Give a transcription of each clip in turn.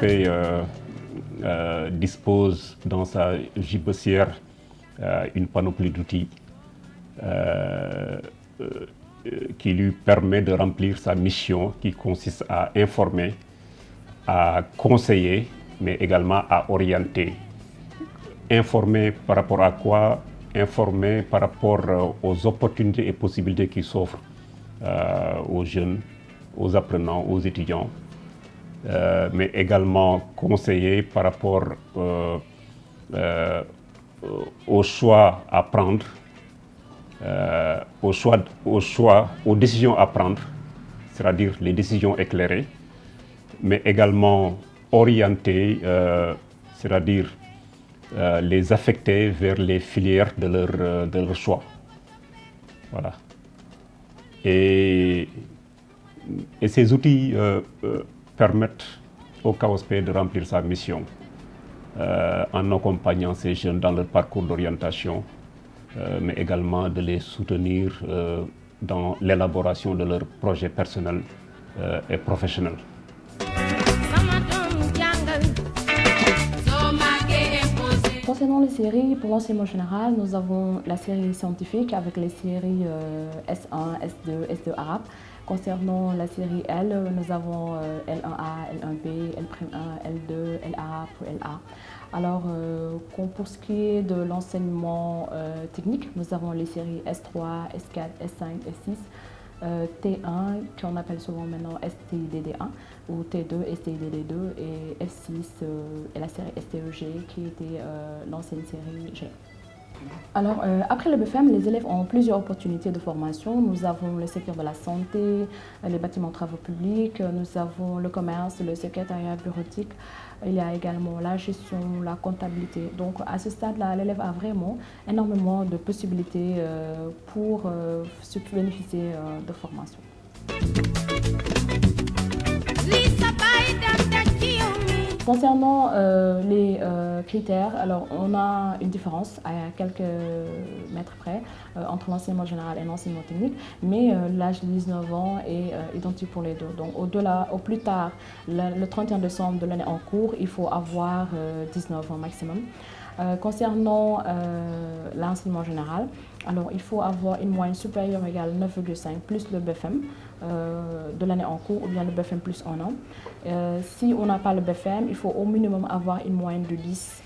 CAOSP dispose dans sa gibecière une panoplie d'outils qui lui permet de remplir sa mission qui consiste à informer, à conseiller, mais également à orienter. Informer par rapport à quoi? Informer par rapport aux opportunités et possibilités qui s'offrent aux jeunes, aux apprenants, aux étudiants, mais également conseiller par rapport aux choix à prendre, aux décisions à prendre, c'est-à-dire les décisions éclairées, mais également orienter, c'est-à-dire les affecter vers les filières de leur choix. Voilà. Et ces outils permettent au CAOSP de remplir sa mission en accompagnant ces jeunes dans leur parcours d'orientation, mais également de les soutenir dans l'élaboration de leurs projets personnels et professionnels. Concernant les séries, pour l'enseignement général, nous avons la série scientifique avec les séries S1, S2, S2 arabe. Concernant la série L, nous avons L1A, L1B, L'1, L2, L arabe ou LA. Alors, pour ce qui est de l'enseignement technique, nous avons les séries S3, S4, S5, S6. T1, qu'on appelle souvent maintenant STIDD1, ou T2, STIDD2, et F6 et la série STEG qui était l'ancienne série G. Alors, après le BFM, les élèves ont plusieurs opportunités de formation. Nous avons le secteur de la santé, les bâtiments travaux publics, nous avons le commerce, le secrétariat bureautique. Il y a également la gestion, la comptabilité. Donc, à ce stade-là, l'élève a vraiment énormément de possibilités pour se bénéficier de formation. Concernant les critères, alors on a une différence à quelques mètres près entre l'enseignement général et l'enseignement technique, mais l'âge de 19 ans est identique pour les deux. Donc au plus tard, le 31 décembre de l'année en cours, il faut avoir 19 ans maximum. Concernant l'enseignement général, alors il faut avoir une moyenne supérieure ou égale 9,5 plus le BFM de l'année en cours ou bien le BFM plus 1 an. Si on n'a pas le BFM, il faut au minimum avoir une moyenne de 10.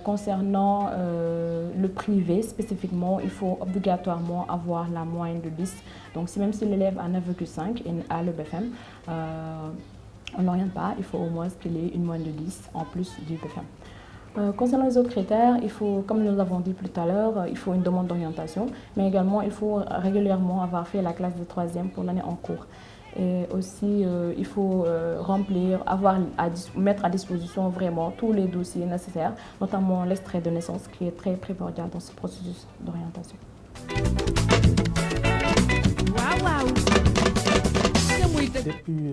Concernant le privé spécifiquement, il faut obligatoirement avoir la moyenne de 10. Donc même si l'élève a 9,5 et a le BFM, on n'oriente pas, il faut au moins qu'il ait une moyenne de 10 en plus du BFM. Concernant les autres critères, il faut, comme nous l'avons dit plus à l'heure, il faut une demande d'orientation, mais également il faut régulièrement avoir fait la classe de 3e pour l'année en cours. Et aussi, il faut mettre à disposition vraiment tous les dossiers nécessaires, notamment l'extrait de naissance qui est très primordial dans ce processus d'orientation. Depuis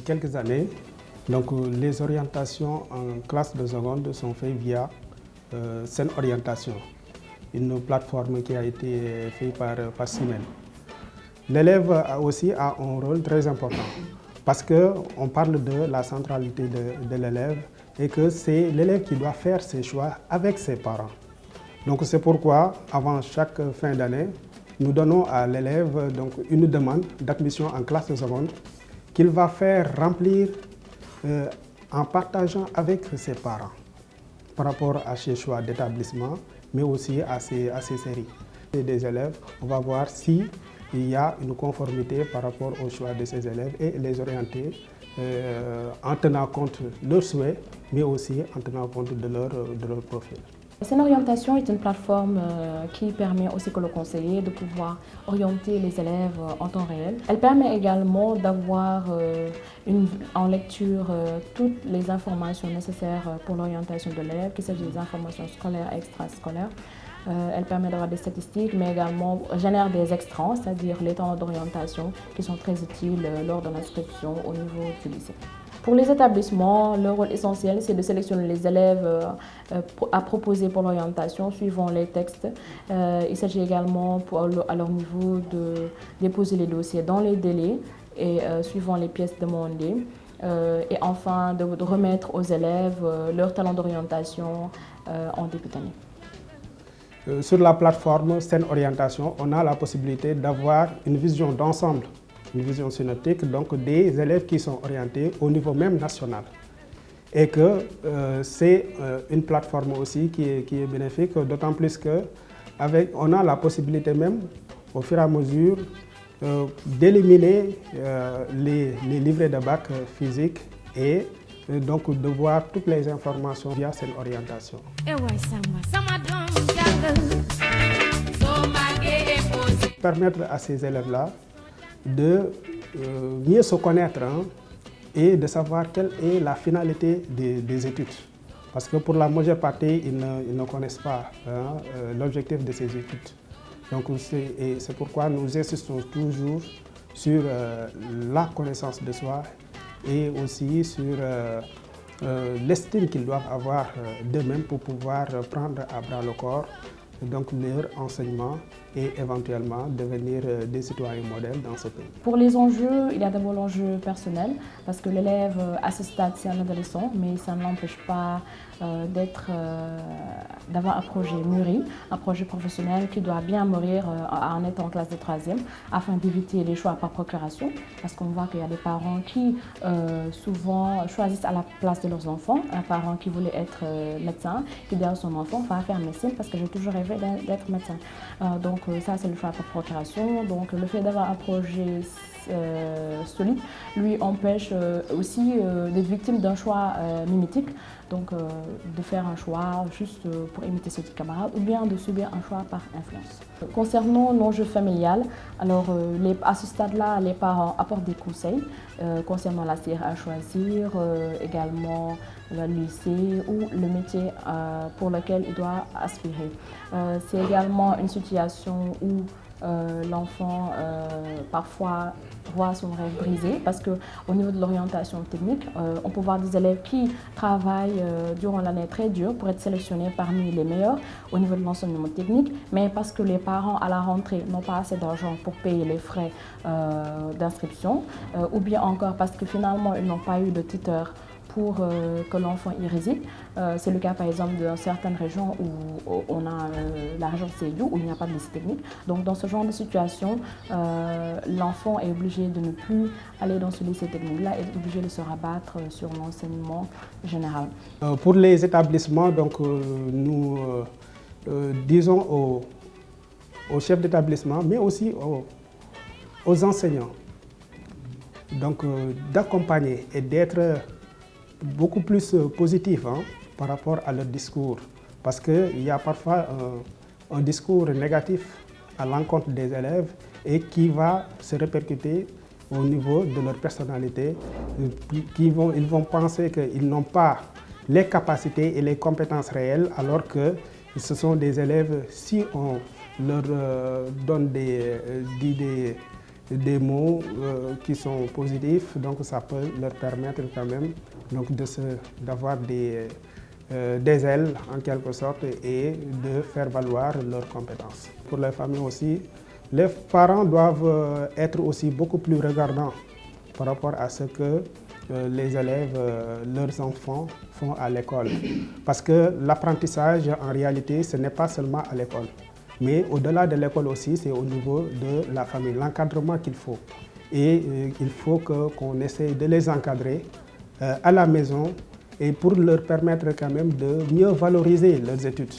quelques années, donc, les orientations en classe de seconde sont faites via Sen Orientation, une plateforme qui a été faite par Siemens. L'élève aussi a un rôle très important parce qu'on parle de la centralité de l'élève et que c'est l'élève qui doit faire ses choix avec ses parents. Donc c'est pourquoi, avant chaque fin d'année, nous donnons à l'élève une demande d'admission en classe de seconde qu'il va faire remplir en partageant avec ses parents par rapport à ses choix d'établissement, mais aussi à ses séries. Des élèves, on va voir s'il y a une conformité par rapport au choix de ces élèves et les orienter en tenant compte de leurs souhaits, mais aussi en tenant compte de leur profil. Sen Orientation est une plateforme qui permet au psychologue-conseiller de pouvoir orienter les élèves en temps réel. Elle permet également d'avoir en lecture toutes les informations nécessaires pour l'orientation de l'élève, qu'il s'agisse des informations scolaires et extrascolaires. Elle permet d'avoir des statistiques, mais également génère des extrants, c'est-à-dire les temps d'orientation qui sont très utiles lors de l'inscription au niveau du lycée. Pour les établissements, le rôle essentiel, c'est de sélectionner les élèves à proposer pour l'orientation suivant les textes. Il s'agit également à leur niveau de déposer les dossiers dans les délais et suivant les pièces demandées. et enfin de remettre aux élèves leur talent d'orientation en début d'année. Sur la plateforme Sen Orientation, on a la possibilité d'avoir une vision d'ensemble, une vision synoptique, donc des élèves qui sont orientés au niveau même national. Et que c'est une plateforme aussi qui est bénéfique, d'autant plus qu'on a la possibilité même, au fur et à mesure, d'éliminer les livrets de bac physiques et donc de voir toutes les informations via cette orientation. Permettre à ces élèves-là de mieux se connaître et de savoir quelle est la finalité des études. Parce que pour la majeure partie, ils ne connaissent pas l'objectif de ces études. Donc c'est pourquoi nous insistons toujours sur la connaissance de soi et aussi sur l'estime qu'ils doivent avoir d'eux-mêmes pour pouvoir prendre à bras le corps donc leur enseignement et éventuellement devenir des citoyens modèles dans ce pays. Pour les enjeux, il y a d'abord l'enjeu personnel, parce que l'élève à ce stade c'est un adolescent, mais ça ne l'empêche pas d'avoir un projet mûri, un projet professionnel qui doit bien mûrir en étant en classe de 3e, afin d'éviter les choix par procuration, parce qu'on voit qu'il y a des parents qui souvent choisissent à la place de leurs enfants, un parent qui voulait être médecin, qui dit à son enfant va faire médecine parce que j'ai toujours rêvé d'être médecin. Donc ça c'est le choix par procuration, donc le fait d'avoir un projet solide lui empêche aussi d'être victime d'un choix mimétique, donc de faire un choix juste pour imiter ses petits camarades ou bien de subir un choix par influence. Concernant l'enjeu familial, alors à ce stade-là, les parents apportent des conseils concernant la CR à choisir, également le lycée ou le métier pour lequel il doit aspirer. C'est également une situation où l'enfant parfois voit son rêve brisé parce qu'au niveau de l'orientation technique, on peut voir des élèves qui travaillent durant l'année très dur pour être sélectionnés parmi les meilleurs au niveau de l'enseignement technique, mais parce que les parents à la rentrée n'ont pas assez d'argent pour payer les frais d'inscription, ou bien encore parce que finalement ils n'ont pas eu de tuteur pour que l'enfant y réside. C'est le cas par exemple dans certaines régions où on a la région Sédhiou où il n'y a pas de lycée technique. Donc dans ce genre de situation, l'enfant est obligé de ne plus aller dans ce lycée technique-là et est obligé de se rabattre sur l'enseignement général. Pour les établissements, donc, nous disons aux chefs d'établissement, mais aussi aux enseignants, donc d'accompagner et d'être beaucoup plus positif par rapport à leur discours. Parce qu'il y a parfois un discours négatif à l'encontre des élèves et qui va se répercuter au niveau de leur personnalité. Ils vont penser qu'ils n'ont pas les capacités et les compétences réelles alors que ce sont des élèves, si on leur donne des mots qui sont positifs, donc ça peut leur permettre quand même donc d'avoir des ailes en quelque sorte et de faire valoir leurs compétences. Pour les familles aussi, les parents doivent être aussi beaucoup plus regardants par rapport à ce que les élèves, leurs enfants font à l'école. Parce que l'apprentissage, en réalité, ce n'est pas seulement à l'école. Mais au-delà de l'école aussi, c'est au niveau de la famille, l'encadrement qu'il faut. Et il faut qu'on essaye de les encadrer à la maison et pour leur permettre quand même de mieux valoriser leurs études.